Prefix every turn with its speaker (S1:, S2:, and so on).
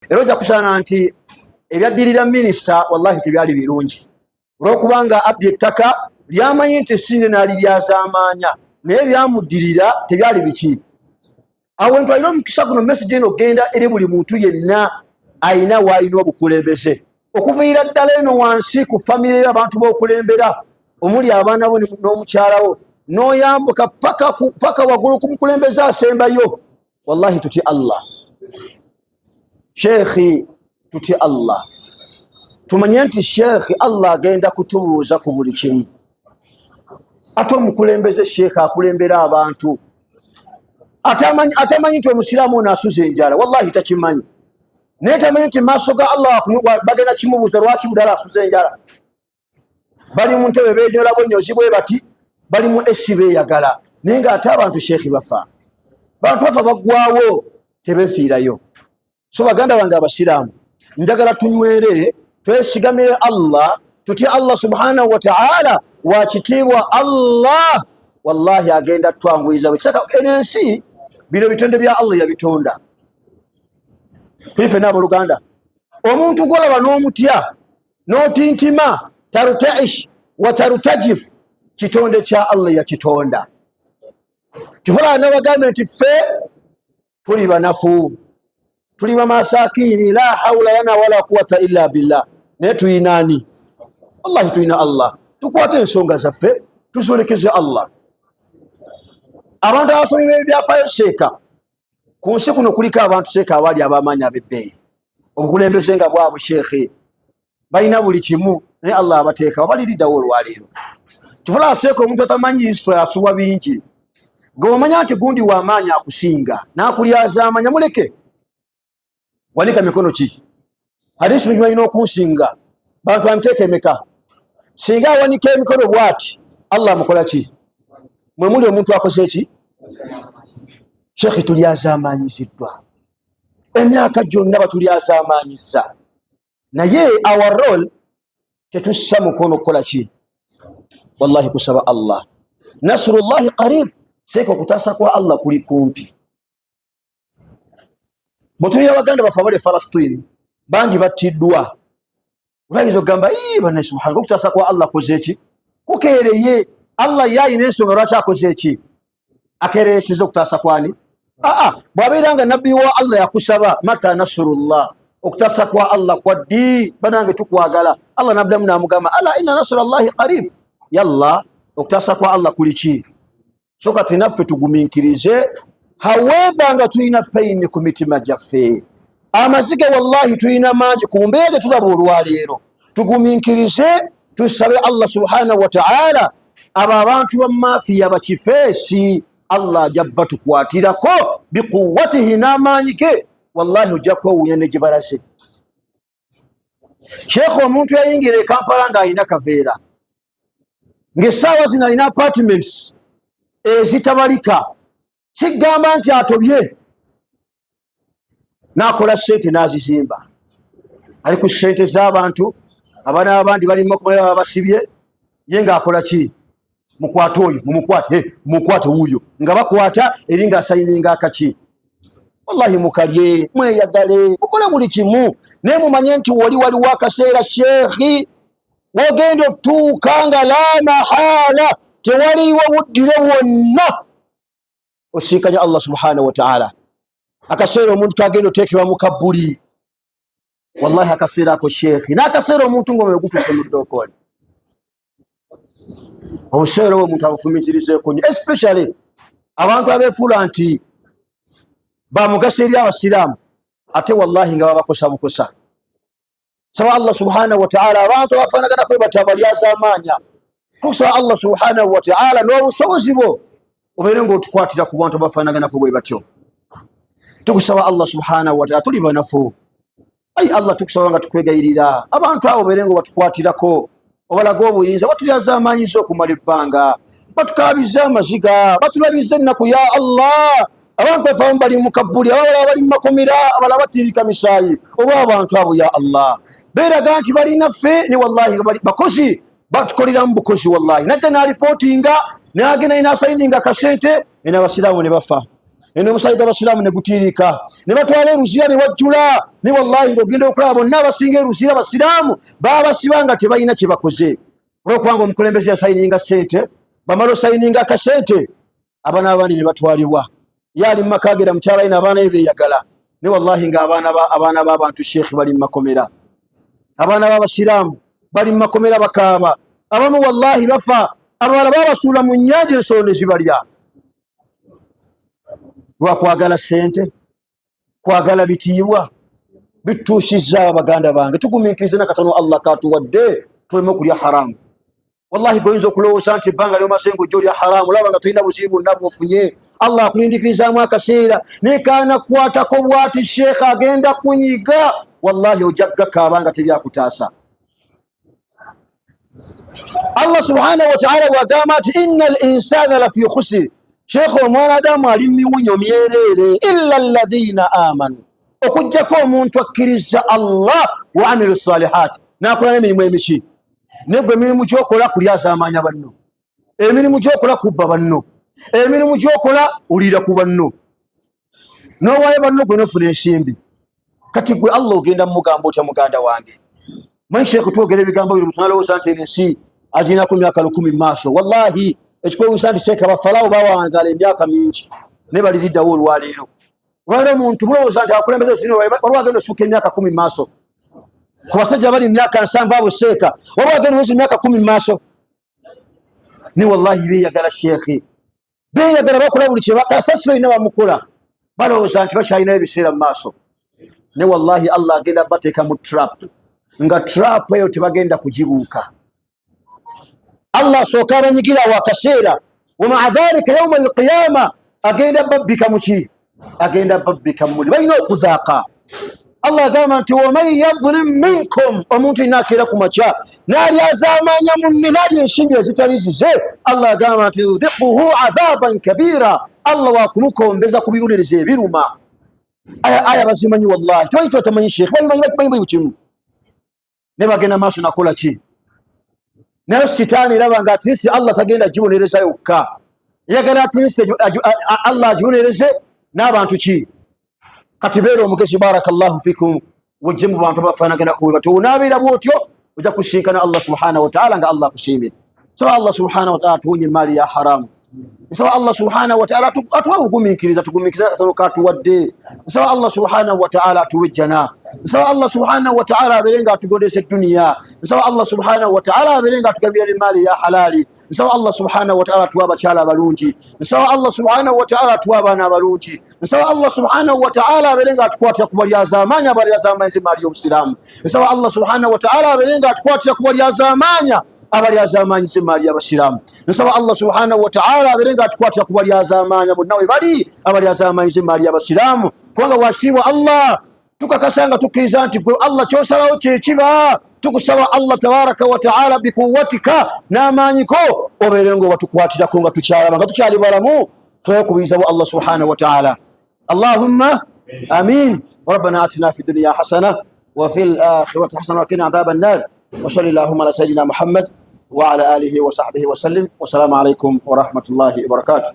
S1: Era ojja kusanga nti ebyaddirira minisita wallahi tebyali birungi olwokubanga abbye ettaka lyamanyi nti sinde naali lyazaamaanya naye byamuddirira tebyali biki. Awantu alina omukisa guno message eno ogenda eri buli muntu yenna ayina waalina obukulembeze okuviira ddala eno wansi ku famire y'abantu b'okulembera omuli abaana bo n'omukyalawo n'oyambuka paka waggulu ku mukulembeze asembayo. Wallahi tutya Allah sheekhi, tutya Allah. Tumanye nti sheekhi Allah agenda kutubuuza ku buli kimu. Ate omukulembeze sheekhi akulembera abantu atamanyi nti omusiraamu ono asuza enjala, wallahi takimanyi. Naye tamanyi nti maaso ga Allah bagenda kimubuuza lwaki budala asuza enjala. Bali mu ntebe beenyola bwenyozi bwe bati, bali mu esi beeyagala, naye ng'ate abantu sheekhi bafa. Bantu bafa baggwawo tebeefiirayo. So baganda bange abasiraamu, njagala tunywere twesigamire Allah, tutye Allah subhanahu wa ta'ala, wakitiibwa Allah. Wallahi agenda twanguyiza bwekisaka ensi bino bitonde bya Allah yabitonda. Tulife n'abooluganda, omuntu gwolaba n'omutya n'otintima tarutaish wa tarutajif, kitonde kya Allah yakitonda. Kifula n'abagamba nti ffe tuli banafu, tuli bamasakini, la hawla lana wala quwwata illa billah. Naye tuyinaani? Wallahi tuyina Allah. Tukwate ensonga zaffe tuzolekeze Allah. Abantu abasomye ebyafaayo seeka ku nsi kuno kuliko abantu seeka abaali ab'amaanyi ab'ebbeeyi, obukulembeze nga bwabwe sheekhi balina buli kimu, naye Allah abateekawo baliriddawo olwaleero. Kifula seeka omuntu atamanyi Isitwa asuwa bingi, ng'omanya nti gundi w'amaanyi akusinga n'akulyazaamanya, muleke. Wanika mikono ki? Hadisi mwenye walina okunsinga bantu amiteeka emeka? Singa awanika emikono bw'ati Allah amukola ki? Mwe muli omuntu akoze ki? Sheekhi tulyazaamaanyiziddwa emyaka gyonna batulyazaamaanyiza, naye our role tetussa mukono okukola ki? Wallahi kusaba Allah. Nasrullahi qarib, seeka okutaasa kwa Allah kuli kumpi. Bwetulira abaganda bafe abali Falasitini bangi battiddwa, bayinza okugamba banne subhanallah, okutaasa kwa Allah akoze ki? Kukeereye. Allah yayina ensonga lwaki akoze ki? Akeereeseza okutaasa kwani? Bw'abeera nga nabbi wa Allah yakusaba mata nasrullah, okutaasa kwa Allah kwa ddi, banange tukwagala. Allah nabdamu n'amugamba ala inna nasrallahi qarib. Yalla okutaasa kwa Allah kuli ki? So kati naffe tugumiikirize, however nga tulina pain ku mitima gyaffe, amazige wallahi tulina mangi ku mbeera gye tulaba olwaleero. Tugumiikirize tusabe Allah subhanahu wa ta'ala, abo abantu ba mafiya bakifeesi Allah ajja batukwatirako biquwwatihi n'amaanyi ge, wallahi ojja kwewuunya ne gye balaze. Sheekh omuntu yayingira e Kampala ng'alina kaveera, ng'essaawa zino alina apartments ezitabalika, kigamba nti atobye n'akola ssente n'azizimba. Ali ku ssente z'abantu, abaana abandi bali mu makomera babasibye, ye ng'akola ki? Mukwate oyo, mumukwate wuuyo, nga bakwata eri ng'asayininga akaki. Wallahi mukalye, mweyagale, mukole buli kimu, naye mumanye nti waliwo akaseera sheekhi wogenda otuuka nga la mahala tewaliwo buddire bwonna osiikanya Allah subhanahu wa ta'ala. Akaseera omuntu kagenda oteekebwa mu kabbuli, wallahi akaseera ako sheekhi, n'akaseera omuntu ng'omwoyo gutuuse mu ddookoli. Obuseera obwo omuntu abufumiitirizeeko nnyo, especially abantu abeefuula nti bamugasa eri abasiraamu ate wallahi nga babakosa bukosa. Saba Allah subhanahu wa ta'ala abantu abafaanagana kwe bati abalyazaamaanya, kusaba Allah subhanahu wa ta'ala n'obusobozi bwo obeere ng'otukwatira ku bantu abafaanaganako bwe batyo. Tukusaba Allah subhanahu wa ta'ala, tuli banafu. Allah tukusaba nga tukwegayirira abantu abo obeere ng'obatukwatirako, obalaga obuyinza, batulyazaamaanyiza okumala ebbanga, batukaabiza amaziga, batulabiza ennaku ya Allah. Abantu bafamu bali mu kabbuli, abalala bali mu makomera, abalala batirika misaayi. Oba abantu abo ya Allah beeraga nti balinaffe, ne wallahi nga bali bakozi, batukolera mu bukozi. Wallahi najja n'alipootinga n'agenda n'asayininga akasente, n'abasiraamu ne bafa. eno musaida abasiraamu ne gutirika ne batwala eruzira ne wajjula ne wallahi ng'ogenda okulaba bonna abasinga eruzira abasiraamu baabasibanga tebalina kye bakoze olwokubanga omukulembeze yasayininga ssente bamala osayininga akasente abaana abandi ne batwalibwa yali mu maka ge na mukyala ina abaana be beeyagala ne wallahi ng'abaana b'abantu sheekhi bali mu makomera abaana b'abasiraamu bali mu makomera bakaaba abamu wallahi bafa abalala babasuula mu nnyanja ensolo ne zibalya lwakwagala ssente kwagala bitiibwa bituusizza abaganda bange tugumiikirize nakatono Allah katuwadde tuleme okulya haramu wallahi goyinza okulowooza nti ebbanga lyomaze ng'ojja olya haramu olaba nga tolina buzibu nabwo ofunye Allah akulindikirizaamu akaseera naye kaanakukwatako bw'ati sheekha agenda kunyiga wallahi ojja gakaaba nga teri akutaasa Allah subhanahu wa ta'ala bw'agamba nti inna al insana lafi khusr sheekha omwana adamu ali miwunyo myereere illa alladhina amanu okujjako omuntu akkiriza Allah wa amilu salihat n'akola n'emirimu emiki negwe emirimu gyokola kulyazaamaanya banno emirimu gyokola kubba banno emirimu gyokola oliira ku banno n'owaayo banno gwe nofuna ensimbi kati gwe Allah ogenda mugamba otya muganda wange manyi sheekhu twogera ebigambo bino tunalowooza nti ensi agirinaku myaka 10 mu maaso wallahi ekikwewuusa nti seeka bafalaawo bawangaala emyaka mingi naye baliriddawo olwaleero olwaleero omuntu mulowooza nti abakulembeze waliwo agenda osuuka emyaka 10 mu maaso ku basajja bali mu myaka 7 abo seeka waliwo agenda oweeza emyaka 10 mu maaso ne wallahi beeyagala sheekhi beeyagala bakola buli kye kasasiro ina bamukola balowooza nti bakyalinayo ebiseera mu maaso ne wallahi Allah agenda bateeka mu trap nga trap eyo tebagenda kugibuuka Allah asooka abanyigira awo akaseera wamaa dhalika yauma alqiyama agenda babbika muki agenda babbika muli balina okuzaaka Allah agamba nti waman yadhlim minkum omuntu inakeera ku makya n'alyazaamaanya munne n'alya ensimbi ezitali zize Allah agamba nti yudhiquhu adhaban kabira Allah wakumukombeza ku bibonereza ebiruma aya bazimanyi wallahi tebayi tubatamanyi sheekh bayimanyi buli kimu ne bagenda maaso nakola ki naye sitaani eraba nga atinisi Allah tagenda gibonereza yokka yagala atinisi Allah agibonereze n'abantu ki kati beera omugezi barakallahu fikum wajje mu bantu bafaanagana ku bwe tunaabeera bwotyo ojja kusinkana Allah subhanahu wa ta'ala nga Allah akusiimye so Allah subhanahu wa ta'ala tuwonye mali ya haramu nsaba Allah subhanahu wa ta'ala atuwa ogumiikiriza tugumiikiriza katono katuwadde nsaba Allah subhanahu wa ta'ala atuwejjana nsaba Allah subhanahu wa ta'ala abeere nga atugondesa eduniya nsaba Allah subhanahu wa ta'ala abeere nga atugabira emaali ya halali nsaba Allah subhanahu wa ta'ala atuwa abakyala abalungi nsaba Allah subhanahu wa ta'ala atuwa abaana abalungi nsaba Allah subhanahu wa ta'ala abeere nga atukwatira ku balyazaamaanya abalyazaamaanyiza emaali y'obusiraamu nsaba Allah subhanahu wa ta'ala abeere nga atukwatira ku balyazaamaanya abalyazaamaanyiza emaali y'abasiraamu nsaba Allah subhanahu wa ta'ala abeere nga atukwatira ku balyazaamaanya bonna we bali abalyazaamaanyiza emaali y'abasiraamu kubanga wakitiibwa Allah tukakasa nga tukkiriza nti gwe Allah kyosalawo kyekiba tukusaba Allah tabaraka wa ta'ala bikuwatika n'amaanyiko obeere nga obatukwatirako nga tukyalaba nga tukyali balamu twekubiriza Allah subhanahu wa ta'ala Allahumma amin rabbana atina fi dunya hasana wa fil akhirati hasana wa qina adhaban nar wa sallallahu ala sayyidina Muhammad wa ala alihi wa sahbihi wa sallim wa salamu alaykum wa rahmatullahi wa barakatuh.